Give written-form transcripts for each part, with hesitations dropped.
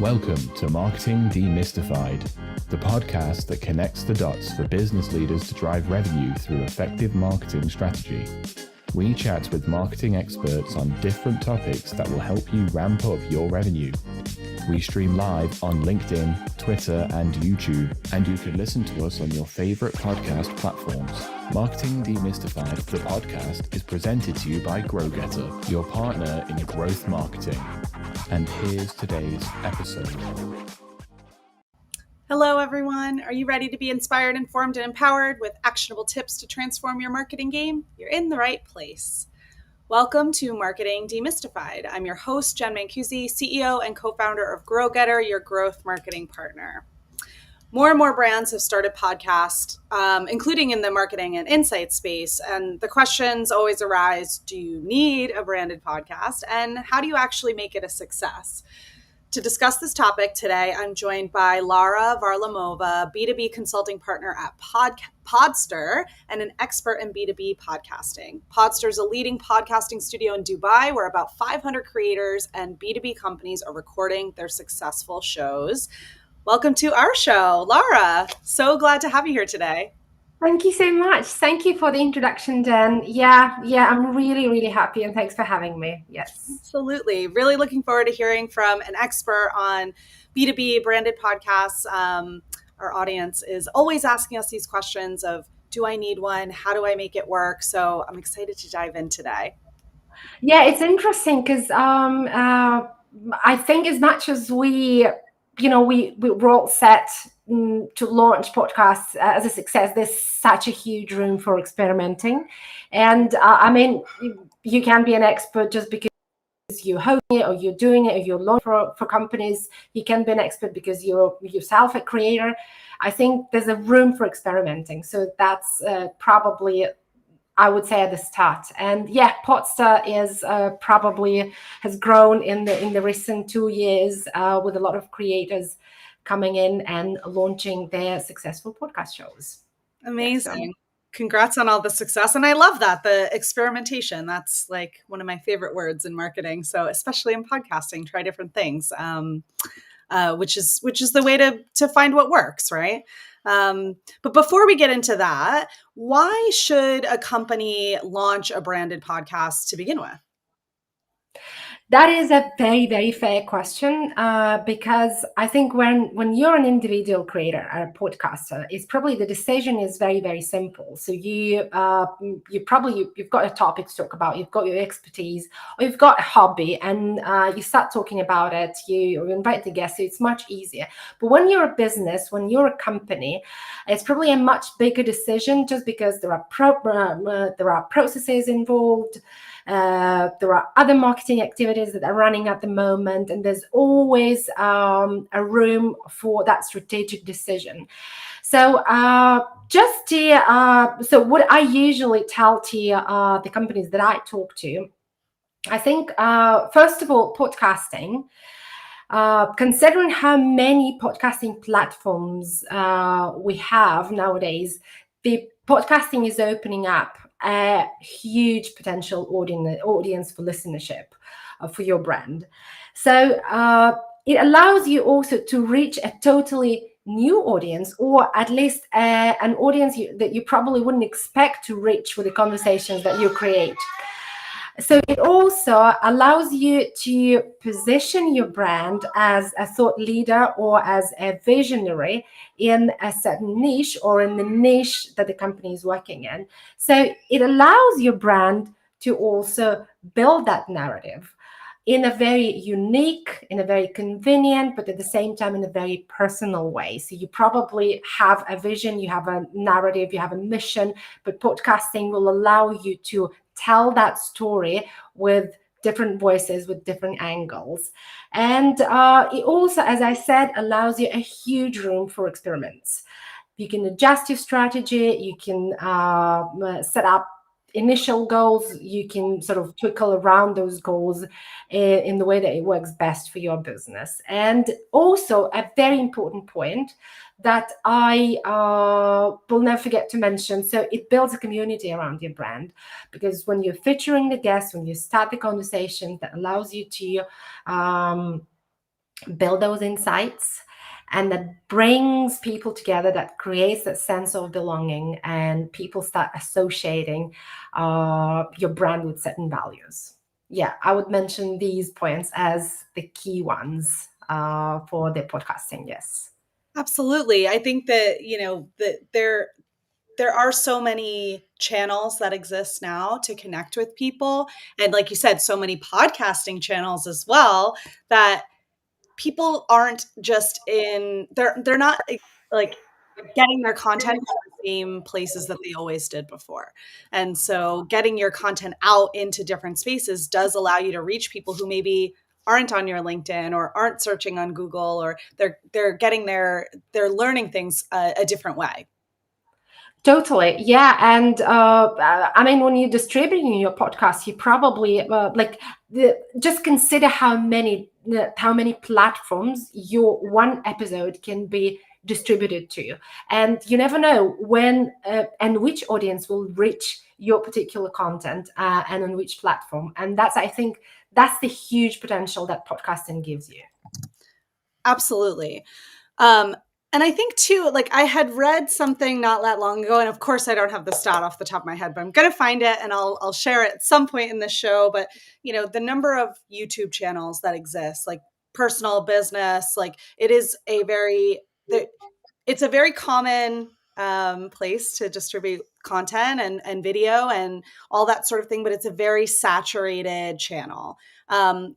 Welcome to Marketing Demystified, the podcast that connects the dots for business leaders to drive revenue through effective marketing strategy. We chat with marketing experts on different topics that will help you ramp up your revenue. We stream live on LinkedIn, Twitter, and YouTube, and you can listen to us on your favorite podcast platforms. Marketing Demystified, the podcast, is presented to you by GrowGetter, your partner in growth marketing. And here's today's episode. Hello, everyone. Are you ready to be inspired, informed, and empowered with actionable tips to transform your marketing game? You're in the right place. Welcome to Marketing Demystified. I'm your host, Jenn Mancusi, CEO and co-founder of GrowGetter, your growth marketing partner. More and more brands have started podcasts, including in the marketing and insight space. And the questions always arise, do you need a branded podcast? And how do you actually make it a success? To discuss this topic today, I'm joined by Lara Varlamova, B2B consulting partner at Poddster and an expert in B2B podcasting. Poddster is a leading podcasting studio in Dubai where about 500 creators and B2B companies are recording their successful shows. Welcome to our show, Lara. So glad to have you here today. Thank you so much. Thank you for the introduction, Jen. Yeah, I'm really happy, and thanks for having me. Yes. Absolutely. Really looking forward to hearing from an expert on B2B branded podcasts. Our audience is always asking us these questions of, do I need one? How do I make it work? So I'm excited to dive in today. Yeah, it's interesting because I think as much as we're all set to launch podcasts as a success, there's such a huge room for experimenting. And I mean, you can be an expert just because you're hosting it or you're doing it or you're launching for companies. You can be an expert because you're yourself a creator. I think there's a room for experimenting. So that's probably, I would say, at the start. And yeah, Poddster is probably has grown in the recent 2 years with a lot of creators coming in and launching their successful podcast shows. Amazing. Congrats on all the success. And I love that, the experimentation. That's like one of my favorite words in marketing. So especially in podcasting, try different things, which is the way to find what works, right? But before we get into that, why should a company launch a branded podcast to begin with? That is a very fair question because I think when you're an individual creator or a podcaster, it's probably the decision is very simple. So you've got a topic to talk about, you've got your expertise, or you've got a hobby, and you start talking about it. You invite the guests, so it's much easier. But when you're a business, when you're a company, it's probably a much bigger decision just because there are processes involved. There are other marketing activities that are running at the moment, and there's always a room for that strategic decision. So so what I usually tell to the companies that I talk to, I think, first of all, podcasting, considering how many podcasting platforms we have nowadays, the podcasting is opening up a huge potential audience for listenership for your brand. So it allows you also to reach a totally new audience, or at least an audience that you probably wouldn't expect to reach with the conversations that you create. So it also allows you to position your brand as a thought leader or as a visionary in a certain niche or in the niche that the company is working in. So it allows your brand to also build that narrative in a very unique, in a very convenient, but at the same time in a very personal way. So you probably have a vision, you have a narrative, you have a mission, but podcasting will allow you to tell that story with different voices, with different angles. And it also, as I said, allows you a huge room for experiments. You can adjust your strategy, you can set up initial goals, you can sort of twinkle around those goals in the way that it works best for your business. And also a very important point that I will never forget to mention. So it builds a community around your brand, because when you're featuring the guests, when you start the conversation, that allows you to build those insights, and that brings people together, that creates that sense of belonging, and people start associating your brand with certain values. Yeah, I would mention these points as the key ones for the podcasting. Yes. Absolutely. I think that, that there are so many channels that exist now to connect with people. And like you said, so many podcasting channels as well, that people aren't just they're not like getting their content from the same places that they always did before. And so getting your content out into different spaces does allow you to reach people who maybe aren't on your LinkedIn or aren't searching on Google, or they're getting they're learning things a different way. Totally. Yeah. And I mean, when you're distributing your podcast, you probably just consider how many platforms your one episode can be distributed to. And you never know when and which audience will reach your particular content and on which platform. And I think that's the huge potential that podcasting gives you. Absolutely. And I think too, like I had read something not that long ago, and of course I don't have the stat off the top of my head, but I'm going to find it and I'll share it at some point in the show. But the number of YouTube channels that exist, like personal, business, like it's a very common place to distribute content and video and all that sort of thing, but it's a very saturated channel.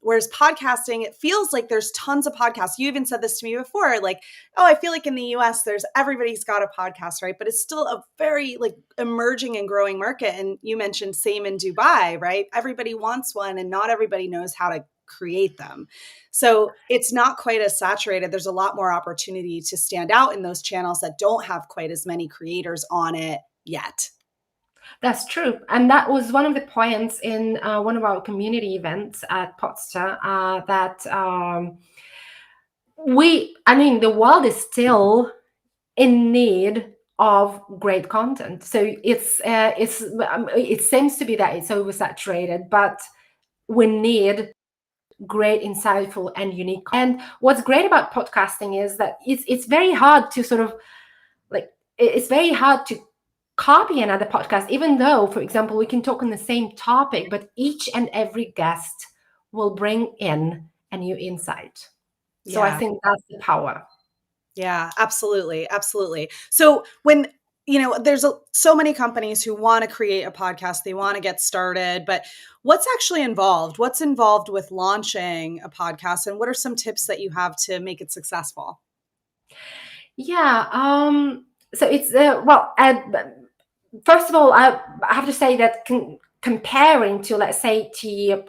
Whereas podcasting, it feels like there's tons of podcasts. You even said this to me before, like, oh, I feel like in the US, everybody's got a podcast, right? But it's still a very like emerging and growing market. And you mentioned same in Dubai, right? Everybody wants one and not everybody knows how to create them. So it's not quite as saturated. There's a lot more opportunity to stand out in those channels that don't have quite as many creators on it yet. That's true. And that was one of the points in one of our community events at Poddster that the world is still in need of great content. So it seems to be that it's oversaturated, but we need great, insightful, and unique. And what's great about podcasting is that it's very hard to sort of it's very hard to copy another podcast, even though, for example, we can talk on the same topic, but each and every guest will bring in a new insight. So I think that's the power. Yeah, absolutely. Absolutely. So when, there's so many companies who want to create a podcast, they want to get started, but what's actually involved? What's involved with launching a podcast, and what are some tips that you have to make it successful? Yeah. So it's, first of all, I have to say that comparing to, let's say, to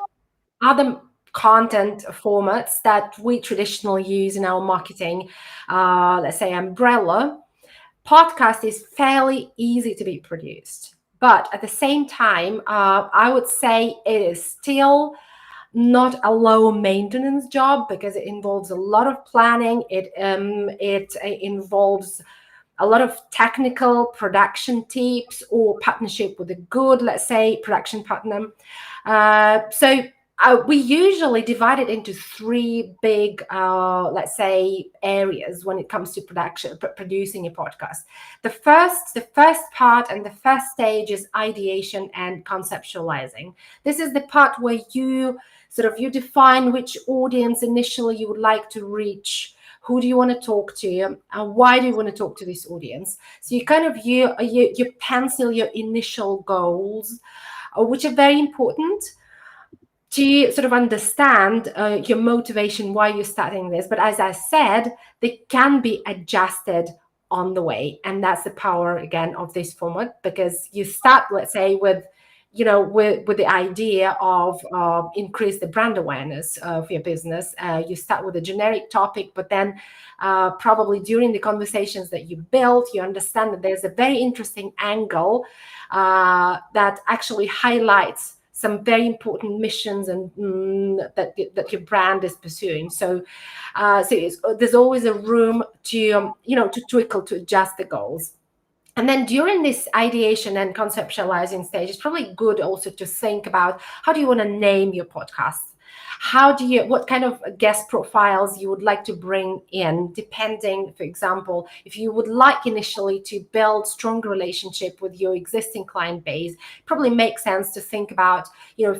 other content formats that we traditionally use in our marketing, let's say umbrella, podcast is fairly easy to be produced. But at the same time, I would say it is still not a low maintenance job because it involves a lot of planning. It involves a lot of technical production tips or partnership with a good, let's say, production partner. So we usually divide it into three big, let's say, areas when it comes to producing a podcast. The first part and the first stage is ideation and conceptualizing. This is the part where you define which audience initially you would like to reach. Who do you want to talk to, and why do you want to talk to this audience? So you you pencil your initial goals, which are very important to sort of understand your motivation, why you're starting this. But as I said, they can be adjusted on the way, and that's the power again of this format, because you start, let's say, with the idea of increase the brand awareness of your business. You start with a generic topic, but then probably during the conversations that you build, you understand that there's a very interesting angle that actually highlights some very important missions and that your brand is pursuing. So there's always a room to tweak, to adjust the goals. And then during this ideation and conceptualizing stage, it's probably good also to think about, how do you want to name your podcast? what kind of guest profiles you would like to bring in, depending, for example, if you would like initially to build strong relationship with your existing client base, probably makes sense to think about,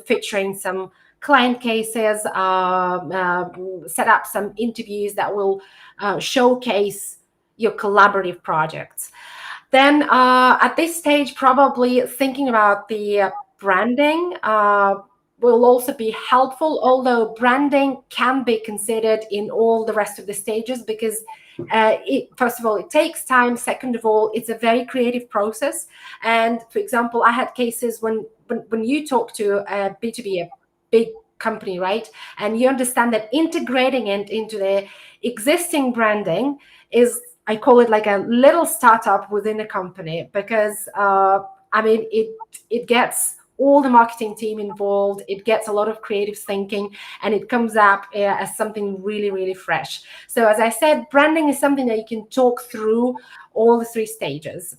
featuring some client cases, set up some interviews that will showcase your collaborative projects. Then at this stage, probably thinking about the branding will also be helpful, although branding can be considered in all the rest of the stages, because first of all, it takes time. Second of all, it's a very creative process. And for example, I had cases when you talk to a B2B, a big company, right? And you understand that integrating it into the existing branding is, I call it like a little startup within a company, because it gets all the marketing team involved. It gets a lot of creative thinking, and it comes up as something really, really fresh. So as I said, branding is something that you can talk through all the three stages.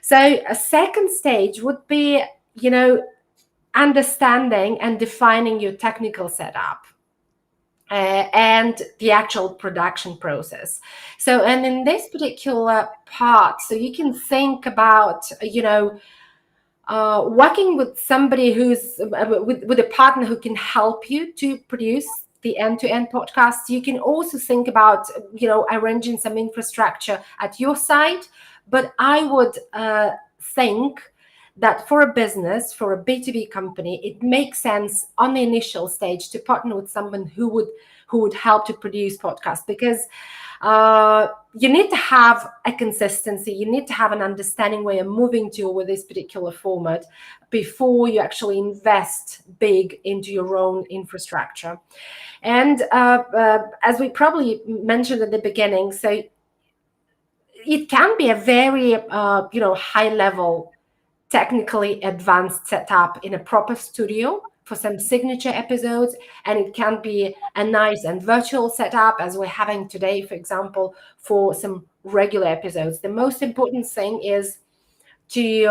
So a second stage would be, understanding and defining your technical setup. And the actual production process. So, and in this particular part, so you can think about, working with somebody who's with a partner who can help you to produce the end-to-end podcast. You can also think about, arranging some infrastructure at your site. But I would think that for a business, for a B2B company, it makes sense on the initial stage to partner with someone who would help to produce podcasts, because you need to have a consistency. You need to have an understanding where you're moving to with this particular format before you actually invest big into your own infrastructure. And as we probably mentioned at the beginning, so it can be a very high level, technically advanced setup in a proper studio for some signature episodes, and it can be a nice and virtual setup as we're having today, for example, for some regular episodes. The most important thing is to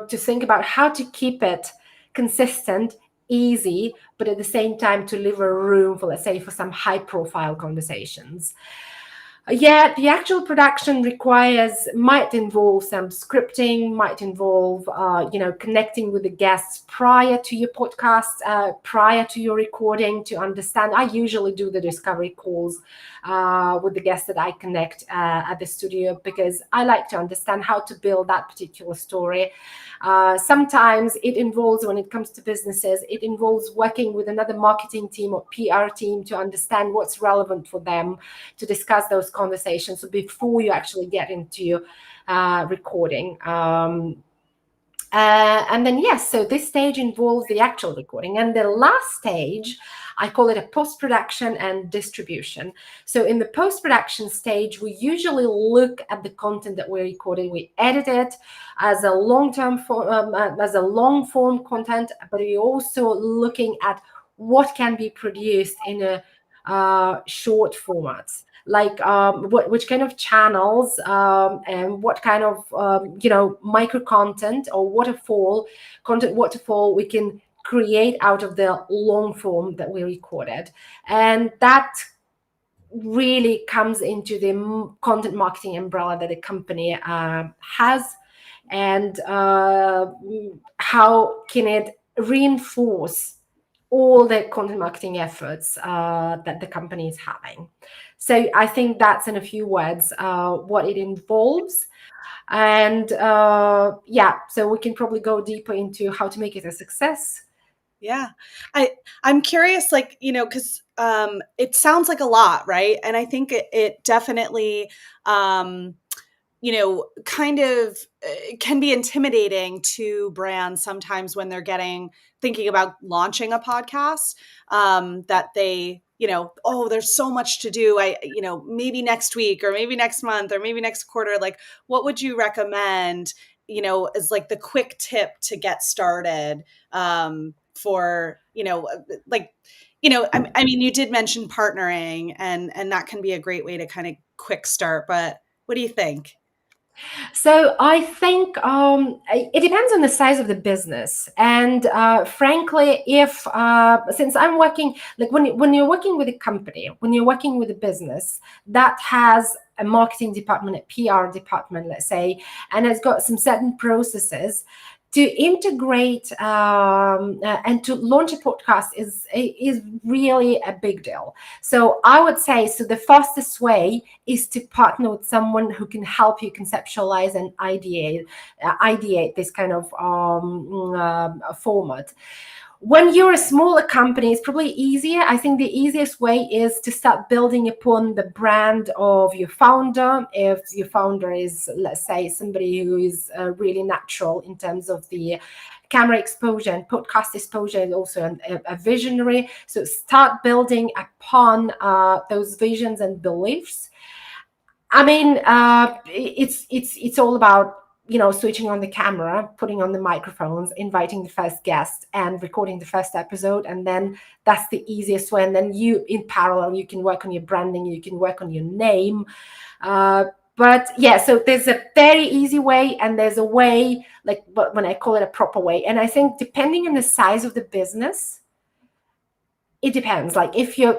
think about how to keep it consistent, easy, but at the same time to leave a room for, let's say, for some high profile conversations. Yeah, the actual production might involve some scripting, might involve, connecting with the guests prior to your podcast, prior to your recording, to understand. I usually do the discovery calls with the guests that I connect at the studio, because I like to understand how to build that particular story. Sometimes it involves, when it comes to businesses, it involves working with another marketing team or PR team to understand what's relevant for them, to discuss those conversations before you actually get into recording. And then, yes, so this stage involves the actual recording. And the last stage, I call it a post-production and distribution. So in the post-production stage, we usually look at the content that we're recording. We edit it as a long-form content, but we're also looking at what can be produced in a short formats, like which kind of channels and what kind of micro content or waterfall we can create out of the long form that we recorded. And that really comes into the content marketing umbrella that a company has, and how can it reinforce all the content marketing efforts that the company is having. So I think that's, in a few words, what it involves. And so we can probably go deeper into how to make it a success. Yeah. I'm curious, because it sounds like a lot, right? And I think it definitely, kind of can be intimidating to brands sometimes when they're thinking about launching a podcast, that they, there's so much to do. Maybe next week or maybe next month or maybe next quarter. Like, what would you recommend, as like the quick tip to get started for, I mean, you did mention partnering, and that can be a great way to kind of quick start, but what do you think? So I think it depends on the size of the business, and frankly, if since I'm working like when you're working with a company, when you're working with a business that has a marketing department, a PR department, let's say, and has got some certain processes. To integrate and to launch a podcast is really a big deal. So I would say, so the fastest way is to partner with someone who can help you conceptualize and ideate this kind of format. When you're a smaller company, it's probably easier. I think the easiest way is to start building upon the brand of your founder. If your founder is, let's say, somebody who is really natural in terms of the camera exposure and podcast exposure, and also a visionary. So start building upon those visions and beliefs. I mean, it's all about, switching on the camera, putting on the microphones, inviting the first guest, and recording the first episode, and then that's the easiest way. And then you, in parallel, you can work on your branding, you can work on your name. But yeah, so there's a very easy way, and there's a way, like, but when I call it a proper way, and I think depending on the size of the business, it depends. Like if your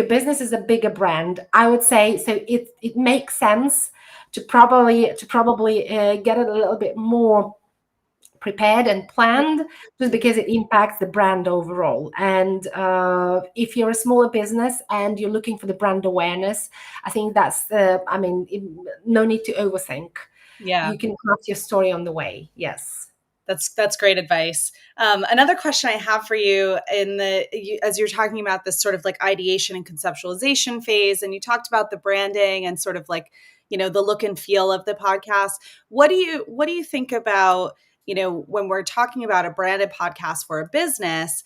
business is a bigger brand, I would say, so it makes sense to probably get it a little bit more prepared and planned, just because it impacts the brand overall. And if you're a smaller business and you're looking for the brand awareness, I think that's no need to overthink. Yeah. You can craft your story on the way. Yes. That's great advice. Another question I have for you as you're talking about this sort of like ideation and conceptualization phase, and you talked about the branding and sort of like, the look and feel of the podcast. What do you think about, when we're talking about a branded podcast for a business,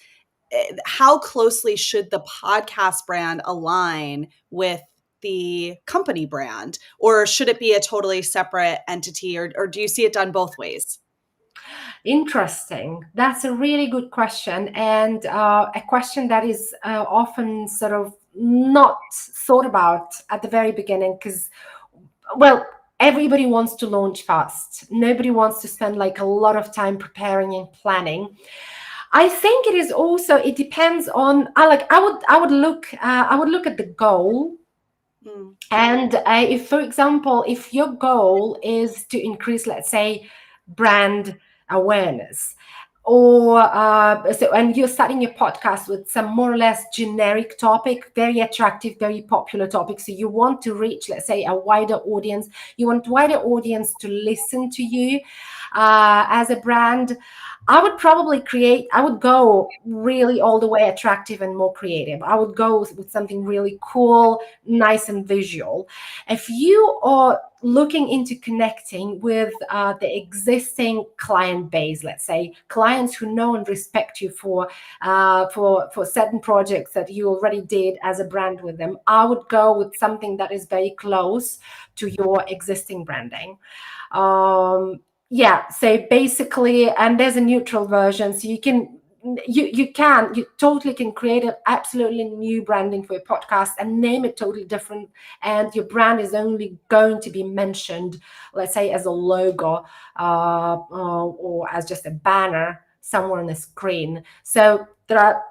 how closely should the podcast brand align with the company brand, or should it be a totally separate entity, or do you see it done both ways? Interesting. That's a really good question, and a question that is often sort of not thought about at the very beginning, because, well, everybody wants to launch fast. Nobody wants to spend like a lot of time preparing and planning. I think it depends on. I would look at the goal. And if, for example, if your goal is to increase, let's say, brand awareness, or and you're starting your podcast with some more or less generic topic, very attractive, very popular topic, so you want to reach, let's say, a wider audience. You want wider audience to listen to you as a brand. I would go really all the way attractive and more creative. I would go with something really cool, nice and visual. If you are looking into connecting with the existing client base, let's say clients who know and respect you for certain projects that you already did as a brand with them, I would go with something that is very close to your existing branding. So basically, and there's a neutral version, so you totally can create an absolutely new branding for your podcast and name it totally different, and your brand is only going to be mentioned, let's say, as a logo or as just a banner somewhere on the screen. So there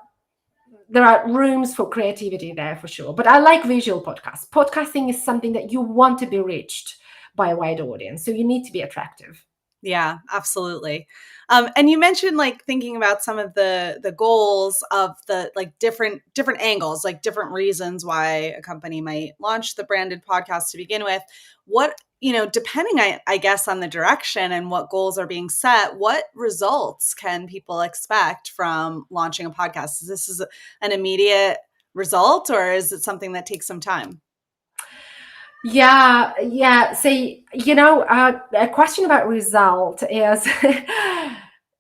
are rooms for creativity there for sure. But I like visual podcasts. Podcasting is something that you want to be reached by a wide audience, so you need to be attractive. Yeah, absolutely. And you mentioned like thinking about some of the goals of the like different angles, like different reasons why a company might launch the branded podcast to begin with. What, depending, I guess, on the direction and what goals are being set, what results can people expect from launching a podcast? Is this an immediate result, or is it something that takes some time? Yeah. So, a question about result is,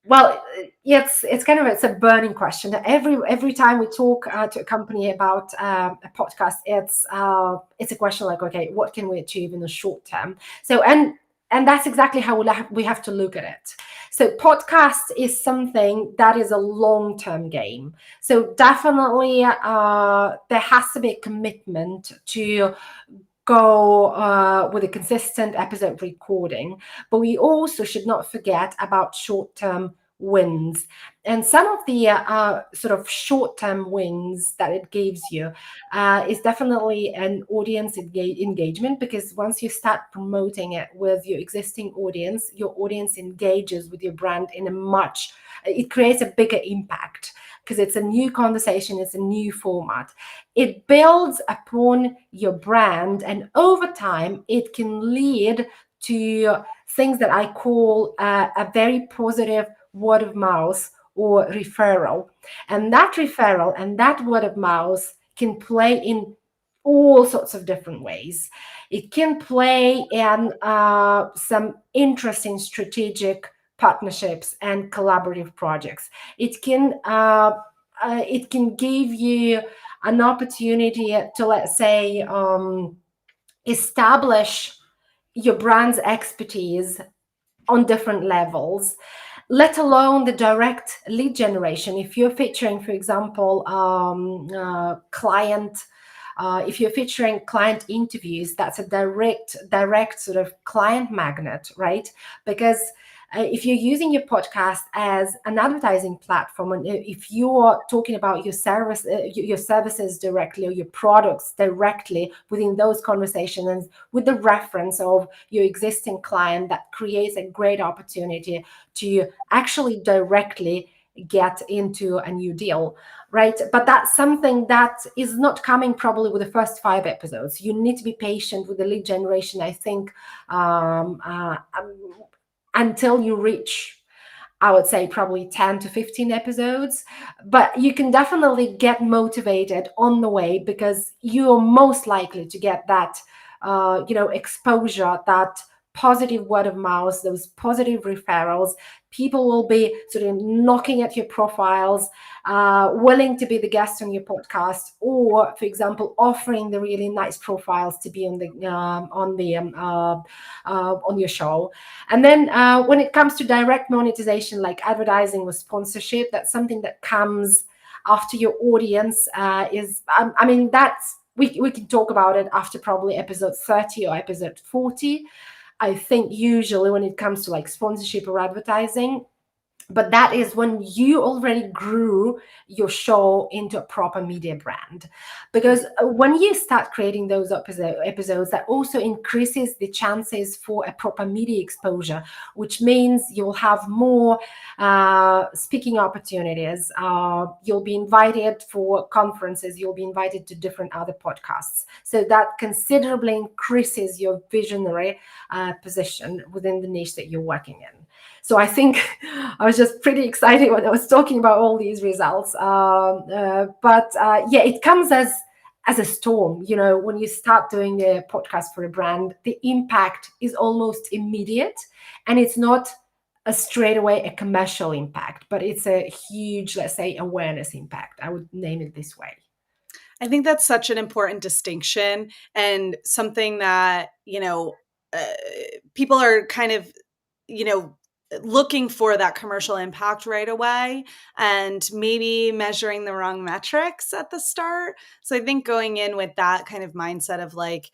well, it's a burning question. Every time we talk to a company about a podcast, it's a question like, okay, what can we achieve in the short term? So, and that's exactly how we have to look at it. So podcast is something that is a long-term game. So definitely there has to be a commitment to go with a consistent episode recording, but we also should not forget about short-term wins. And some of the sort of short-term wins that it gives you is definitely an audience engagement, because once you start promoting it with your existing audience, your audience engages with your brand in a much, it creates a bigger impact because it's a new conversation, it's a new format. It builds upon your brand, and over time, it can lead to things that I call a very positive word of mouth or referral. And that referral and that word of mouth can play in all sorts of different ways. It can play in some interesting strategic partnerships and collaborative projects. It can give you an opportunity to, let's say, establish your brand's expertise on different levels, let alone the direct lead generation. If you're featuring, for example, if you're featuring client interviews, that's a direct sort of client magnet, right? Because if you're using your podcast as an advertising platform, and if you're talking about your services directly or your products directly within those conversations, and with the reference of your existing client, that creates a great opportunity to actually directly get into a new deal, right? But that's something that is not coming probably with the first 5 episodes. You need to be patient with the lead generation, I think, until you reach, I would say, probably 10 to 15 episodes. But you can definitely get motivated on the way, because you're most likely to get that, exposure, that positive word of mouth, those positive referrals. People will be sort of knocking at your profiles, willing to be the guest on your podcast, or, for example, offering the really nice profiles to be on your show. And then when it comes to direct monetization, like advertising or sponsorship, that's something that comes after your audience that's we can talk about it after probably episode 30 or episode 40. I think usually when it comes to like sponsorship or advertising, but that is when you already grew your show into a proper media brand. Because when you start creating those episodes, that also increases the chances for a proper media exposure, which means you'll have more speaking opportunities. You'll be invited for conferences, you'll be invited to different other podcasts. So that considerably increases your visionary position within the niche that you're working in. So I think I was just pretty excited when I was talking about all these results. It comes as a storm. You know, when you start doing a podcast for a brand, the impact is almost immediate, and it's not a straight away a commercial impact, but it's a huge, let's say, awareness impact. I would name it this way. I think that's such an important distinction, and something that, people are kind of, looking for that commercial impact right away, and maybe measuring the wrong metrics at the start. So I think going in with that kind of mindset of like,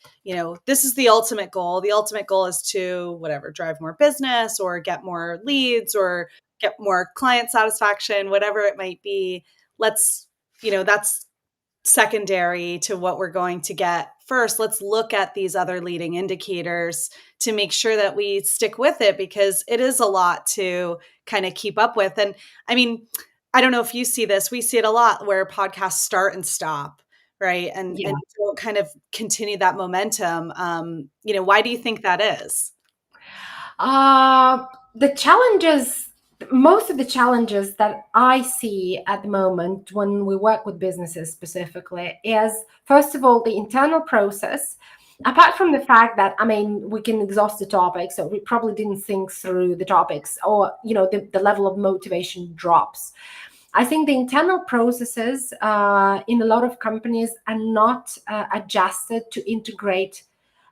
this is the ultimate goal. The ultimate goal is to drive more business or get more leads or get more client satisfaction, whatever it might be. That's secondary to what we're going to get first. Let's look at these other leading indicators to make sure that we stick with it, because it is a lot to kind of keep up with. And I mean, I don't know if you see this, we see it a lot where podcasts start and stop, right? And don't kind of continue that momentum. Why do you think that is? Most of the challenges that I see at the moment when we work with businesses specifically is, first of all, the internal process. Apart from the fact that, we can exhaust the topic, so we probably didn't think through the topics, or, the level of motivation drops. I think the internal processes in a lot of companies are not adjusted to integrate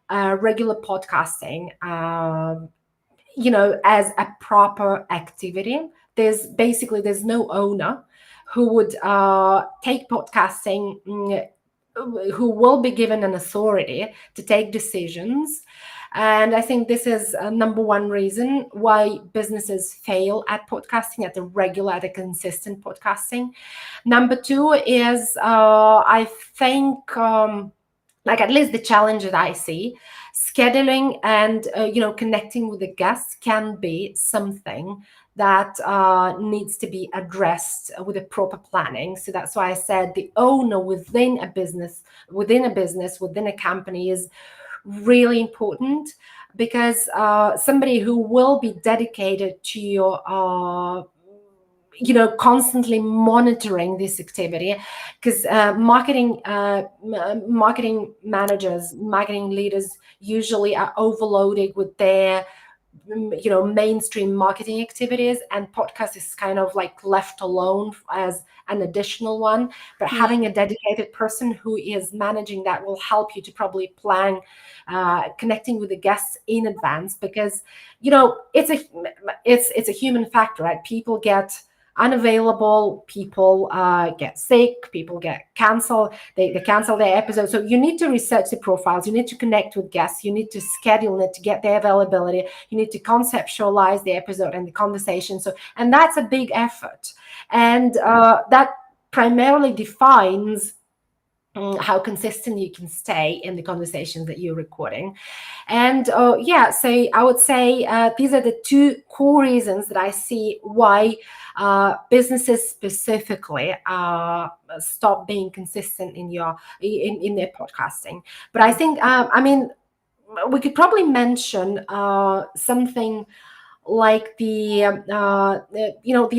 regular podcasting as a proper activity. There's no owner who would take podcasting who will be given an authority to take decisions. And I think this is number one reason why businesses fail at podcasting, at the regular, at the consistent podcasting. Number two is, I think, like at least the challenge that I see, scheduling and connecting with the guests can be something that needs to be addressed with a proper planning. So that's why I said the owner within a business, within a company is really important, because somebody who will be dedicated to your constantly monitoring this activity, because marketing managers, marketing leaders usually are overloaded with their mainstream marketing activities, and podcast is kind of like left alone as an additional one. But having a dedicated person who is managing that will help you to probably plan connecting with the guests in advance, because it's a human factor, right? People get unavailable, people get sick, people get canceled, they cancel their episodes. So you need to research the profiles, you need to connect with guests, you need to schedule it to get their availability, you need to conceptualize the episode and the conversation. And that's a big effort, and that primarily defines how consistent you can stay in the conversations that you're recording. And so I would say these are the two core reasons that I see why businesses specifically stop being consistent in their podcasting. But I think we could probably mention something like the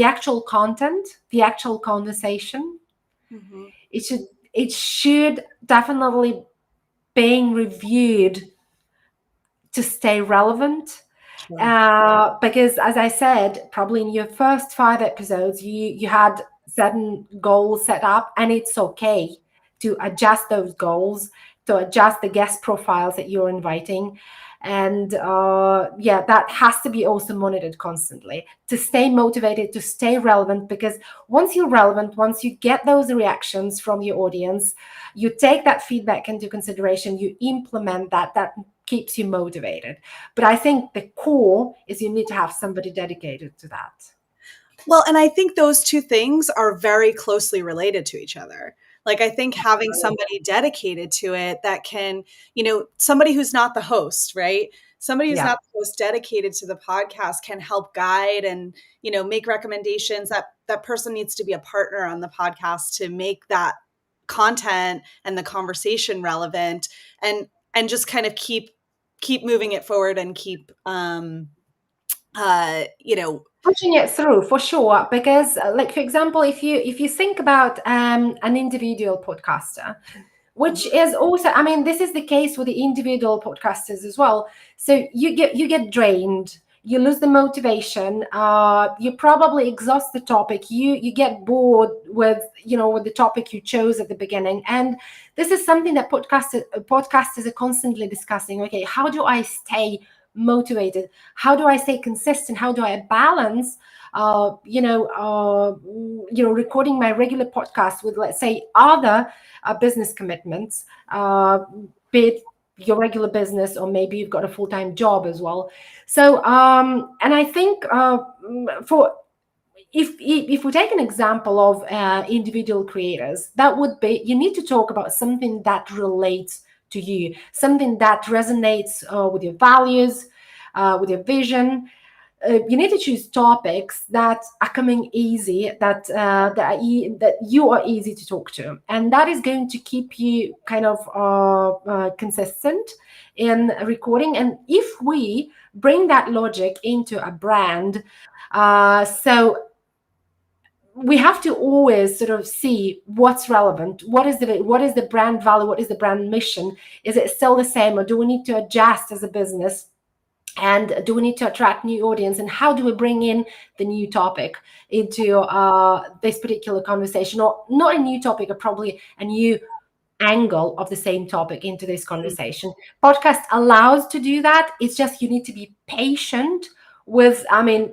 actual content, the actual conversation. Mm-hmm. It should definitely being reviewed to stay relevant. Sure. Because as I said, probably in your first 5 episodes, you had certain goals set up, and it's okay to adjust those goals, to adjust the guest profiles that you're inviting. And that has to be also monitored constantly to stay motivated, to stay relevant. Because once you're relevant, once you get those reactions from your audience, you take that feedback into consideration, you implement that keeps you motivated. But I think the core is you need to have somebody dedicated to that. Well, and I think those two things are very closely related to each other. Like, I think having somebody dedicated to it that can, somebody who's not the host, right? Somebody who's Yeah. not the host dedicated to the podcast can help guide and, make recommendations. That person needs to be a partner on the podcast to make that content and the conversation relevant, and just kind of keep moving it forward and keep, pushing it through, for sure. Because like, for example, if you think about an individual podcaster, which is also, this is the case with the individual podcasters as well. So you get drained, you lose the motivation, you probably exhaust the topic, you get bored with the topic you chose at the beginning. And this is something that podcasters are constantly discussing. Okay, how do I stay motivated? How do I stay consistent? How do I balance recording my regular podcast with, let's say, other business commitments, be it your regular business, or maybe you've got a full-time job as well. So and I think for if we take an example of individual creators, that would be, you need to talk about something that relates to you, something that resonates with your values, with your vision. You need to choose topics that are coming easy, that you are easy to talk to, and that is going to keep you kind of consistent in recording. And if we bring that logic into a brand, so we have to always sort of see what's relevant. What is the brand value? What is the brand mission? Is it still the same, or do we need to adjust as a business? And do we need to attract new audience? And how do we bring in the new topic into this particular conversation? Or not a new topic, or probably a new angle of the same topic into this conversation. Podcast allows to do that. It's just you need to be patient with,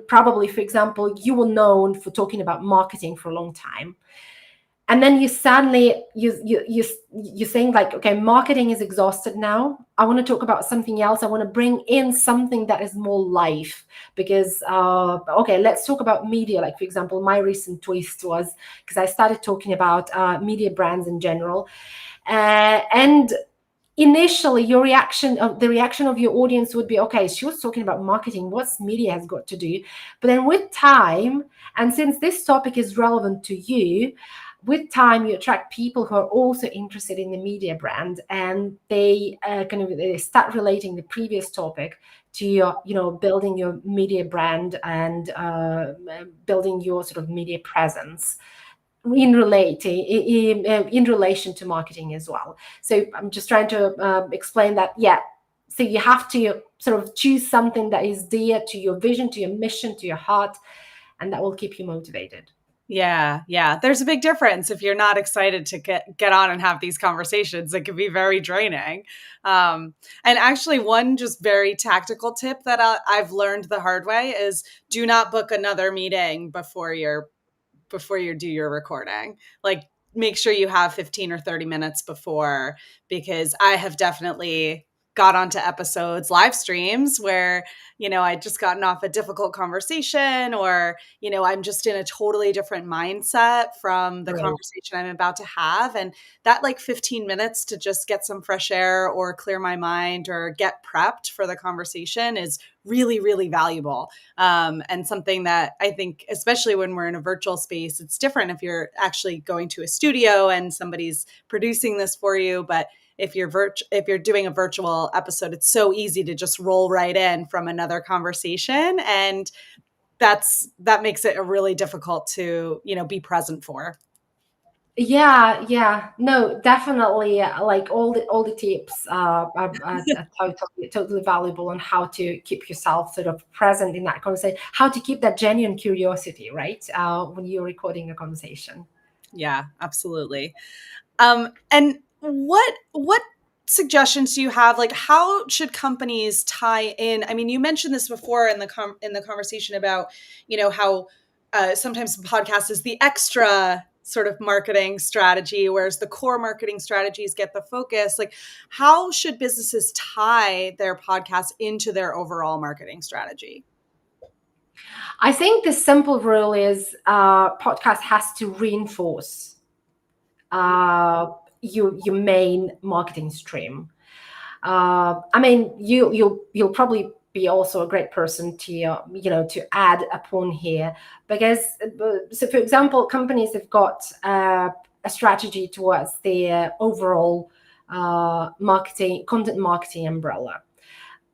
probably, for example, you were known for talking about marketing for a long time. and then you suddenly you think like, okay, marketing is exhausted now. I want to talk about something else. I want to bring in something that is more life, because okay, let's talk about media. Like, for example, my recent twist was, because I started talking about media brands in general, and initially the reaction of your audience would be, okay, she was talking about marketing, what's media has got to do? But then with time, and since this topic is relevant to you, with time you attract people who are also interested in the media brand, and they they start relating the previous topic to your building your media brand and building your sort of media presence in relation to marketing as well. So I'm just trying to explain that. Yeah. So you have to sort of choose something that is dear to your vision, to your mission, to your heart, and that will keep you motivated. Yeah, yeah. There's a big difference. If you're not excited to get on and have these conversations, it can be very draining. And actually, one just very tactical tip that I've learned the hard way is do not book another meeting before you do your recording. Like, make sure you have 15 or 30 minutes before, because I have definitely got onto episodes, live streams where, I just gotten off a difficult conversation, or, I'm just in a totally different mindset from the Right. conversation I'm about to have. And that like 15 minutes to just get some fresh air or clear my mind or get prepped for the conversation is really, really valuable. And something that I think, especially when we're in a virtual space, it's different if you're actually going to a studio and somebody's producing this for you. But if you're doing a virtual episode, it's so easy to just roll right in from another conversation, and that makes it really difficult to be present for. Yeah, no, definitely. Like all the tips are totally valuable on how to keep yourself sort of present in that conversation, how to keep that genuine curiosity, right? When you're recording a conversation. Yeah, absolutely. And what suggestions do you have? Like, how should companies tie in? I mean, you mentioned this before in the conversation about, how sometimes the podcast is the extra sort of marketing strategy, whereas the core marketing strategies get the focus. Like, how should businesses tie their podcast into their overall marketing strategy? I think the simple rule is podcast has to reinforce your main marketing stream. I mean, you'll probably be also a great person to to add upon here, because so for example, companies have got a strategy towards their overall content marketing umbrella,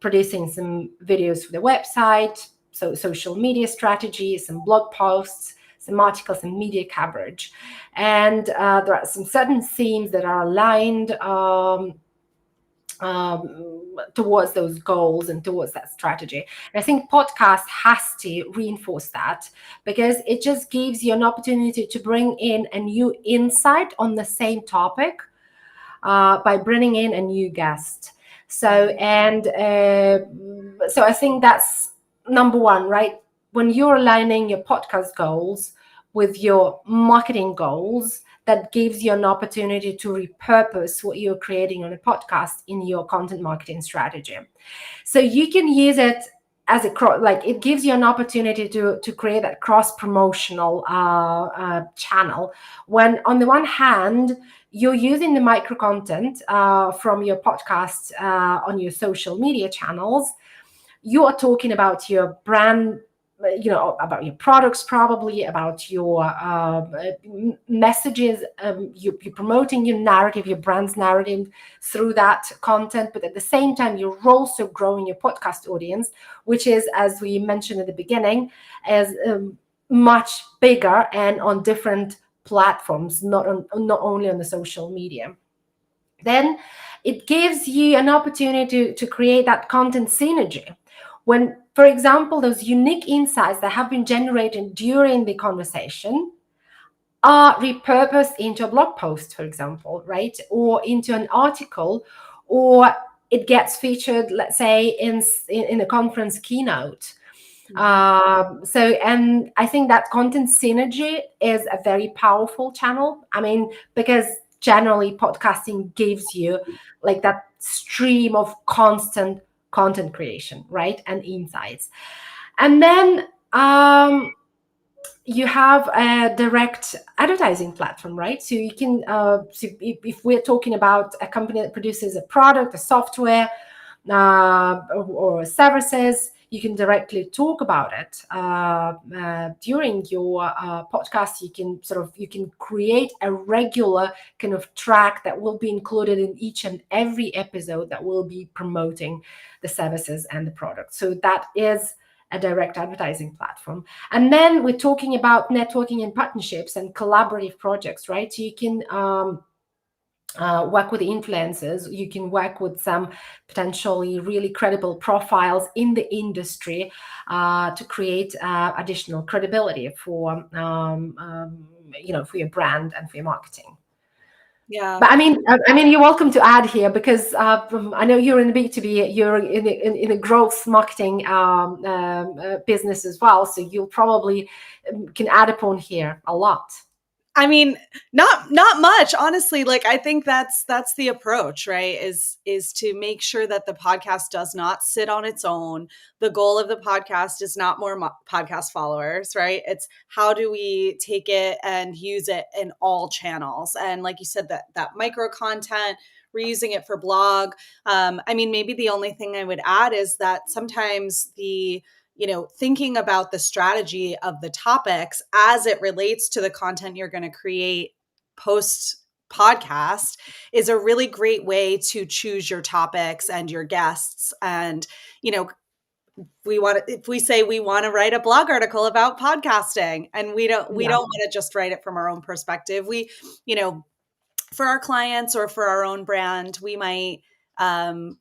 producing some videos for the website, so social media strategy, some blog posts, some articles and media coverage. And there are some certain themes that are aligned towards those goals and towards that strategy. And I think podcast has to reinforce that, because it just gives you an opportunity to bring in a new insight on the same topic by bringing in a new guest. So I think that's number one, right? When you're aligning your podcast goals with your marketing goals, that gives you an opportunity to repurpose what you're creating on a podcast in your content marketing strategy. So you can use it as it gives you an opportunity to create that cross promotional channel, when on the one hand you're using the micro content from your podcast on your social media channels. You are talking about your brand, about your products, probably about your messages. You're promoting your narrative, your brand's narrative through that content. But at the same time, you're also growing your podcast audience, which is, as we mentioned at the beginning, as much bigger and on different platforms, not only on the social media. Then it gives you an opportunity to create that content synergy. When, for example, those unique insights that have been generated during the conversation are repurposed into a blog post, for example, right? Or into an article, or it gets featured, let's say, in a conference keynote. And I think that content synergy is a very powerful channel. I mean, because generally podcasting gives you like that stream of constant content creation, right? And insights. And then you have a direct advertising platform, right? So you can, so if we're talking about a company that produces a product, a software, or services, you can directly talk about it during your podcast. You can create a regular kind of track that will be included in each and every episode that will be promoting the services and the products. So that is a direct advertising platform. And then we're talking about networking and partnerships and collaborative projects, right? So you can work with influencers, you can work with some potentially really credible profiles in the industry to create additional credibility for for your brand and for your marketing. Yeah. But I mean, you're welcome to add here, because I know you're in the B2B, you're in a growth marketing business as well, so you'll probably can add upon here a lot. I mean, not much, honestly. Like, I think that's the approach, right? Is to make sure that the podcast does not sit on its own. The goal of the podcast is not more podcast followers, right? It's how do we take it and use it in all channels? And like you said, that micro content, we're using it for blog. I mean, maybe the only thing I would add is that sometimes thinking about the strategy of the topics as it relates to the content you're going to create post podcast is a really great way to choose your topics and your guests. And, if we say we want to write a blog article about podcasting, and we don't want to just write it from our own perspective. We, for our clients or for our own brand, we might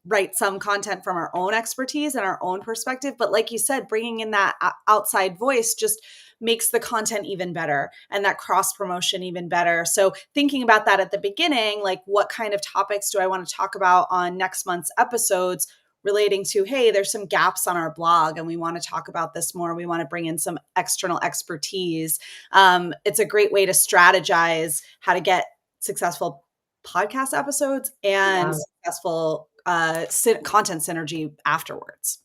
write some content from our own expertise and our own perspective. But like you said, bringing in that outside voice just makes the content even better and that cross promotion even better. So thinking about that at the beginning, like what kind of topics do I want to talk about on next month's episodes relating to, hey, there's some gaps on our blog and we want to talk about this more. We want to bring in some external expertise. It's a great way to strategize how to get successful podcast episodes and successful content synergy afterwards.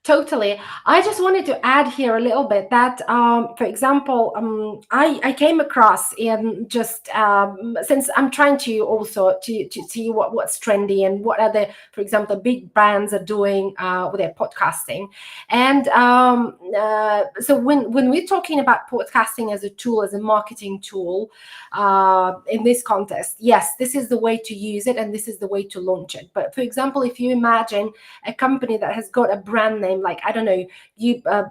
Totally. I just wanted to add here a little bit that, for example, I came across in just since I'm trying to also to see what's trendy and what other, for example, big brands are doing with their podcasting. And so when we're talking about podcasting as a tool, as a marketing tool in this context, yes, this is the way to use it and this is the way to launch it. But for example, if you imagine a company that has got a brand name, like, I don't know,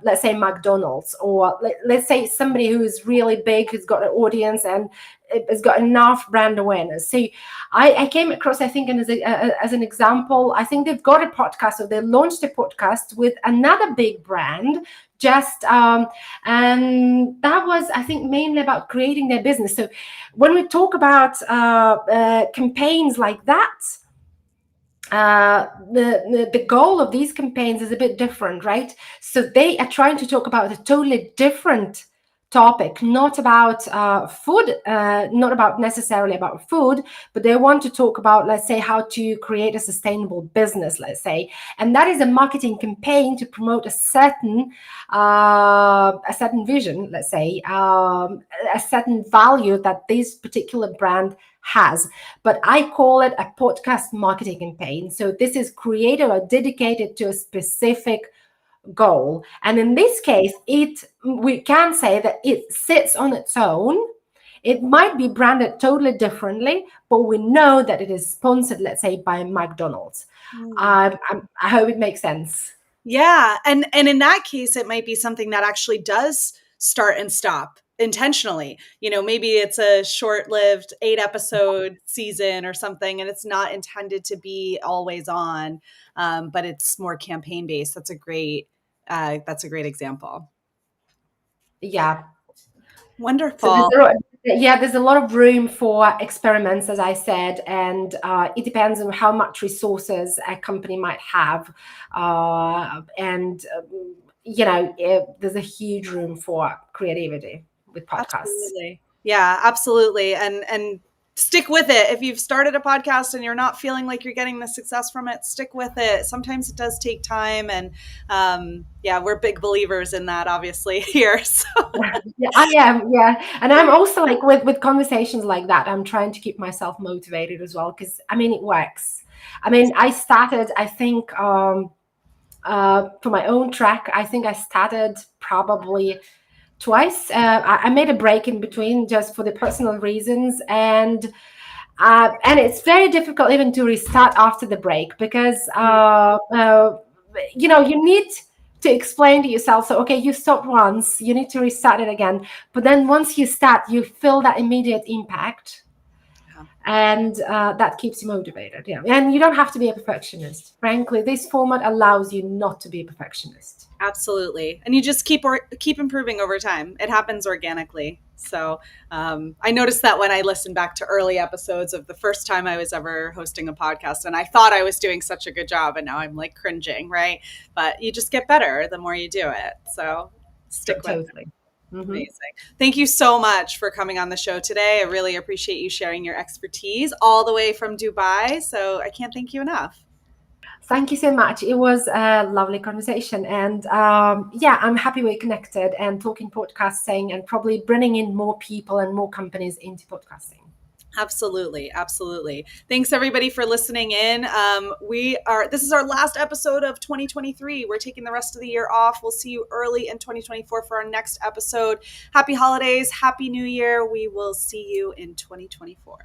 let's say McDonald's, or let's say somebody who is really big, who's got an audience and has got enough brand awareness. So I came across, I think, as an example, I think they've got a podcast, or they launched a podcast with another big brand, and that was, I think, mainly about creating their business. So when we talk about campaigns like that, the goal of these campaigns is a bit different, right? So they are trying to talk about a totally different topic, not about food, not about necessarily about food, but they want to talk about, let's say, how to create a sustainable business, let's say, and that is a marketing campaign to promote a certain vision, let's say, a certain value that this particular brand has. But I call it a podcast marketing campaign. So this is created or dedicated to a specific goal. And in this case, we can say that it sits on its own. It might be branded totally differently, but we know that it is sponsored, let's say, by McDonald's. I hope it makes sense. Yeah. And in that case, it might be something that actually does start and stop intentionally. Maybe it's a short-lived 8-episode season or something, and it's not intended to be always on, but it's more campaign-based. That's a great example. Yeah. Wonderful. So there's a lot of room for experiments, as I said, and it depends on how much resources a company might have, and there's a huge room for creativity with podcasts. Absolutely. Yeah, absolutely. And stick with it. If you've started a podcast and you're not feeling like you're getting the success from it, stick with it. Sometimes it does take time. And we're big believers in that, obviously, here. So. Yeah, I am. Yeah. And I'm also like with conversations like that, I'm trying to keep myself motivated as well, because it works. I started, I think, for my own track, I think I started probably twice. I made a break in between just for the personal reasons, and it's very difficult even to restart after the break, because you need to explain to yourself. So okay, you stopped once, you need to restart it again. But then once you start, you feel that immediate impact. And that keeps you motivated. Yeah. And you don't have to be a perfectionist. Frankly, this format allows you not to be a perfectionist. Absolutely. And you just keep improving over time. It happens organically. So I noticed that when I listened back to early episodes of the first time I was ever hosting a podcast, and I thought I was doing such a good job, and now I'm like cringing, right? But you just get better the more you do it. So stick with it. Mm-hmm. Amazing. Thank you so much for coming on the show today. I really appreciate you sharing your expertise all the way from Dubai. So I can't thank you enough. Thank you so much. It was a lovely conversation. And I'm happy we're connected and talking podcasting and probably bringing in more people and more companies into podcasting. Absolutely. Absolutely. Thanks everybody for listening in. This is our last episode of 2023. We're taking the rest of the year off. We'll see you early in 2024 for our next episode. Happy holidays. Happy New Year. We will see you in 2024.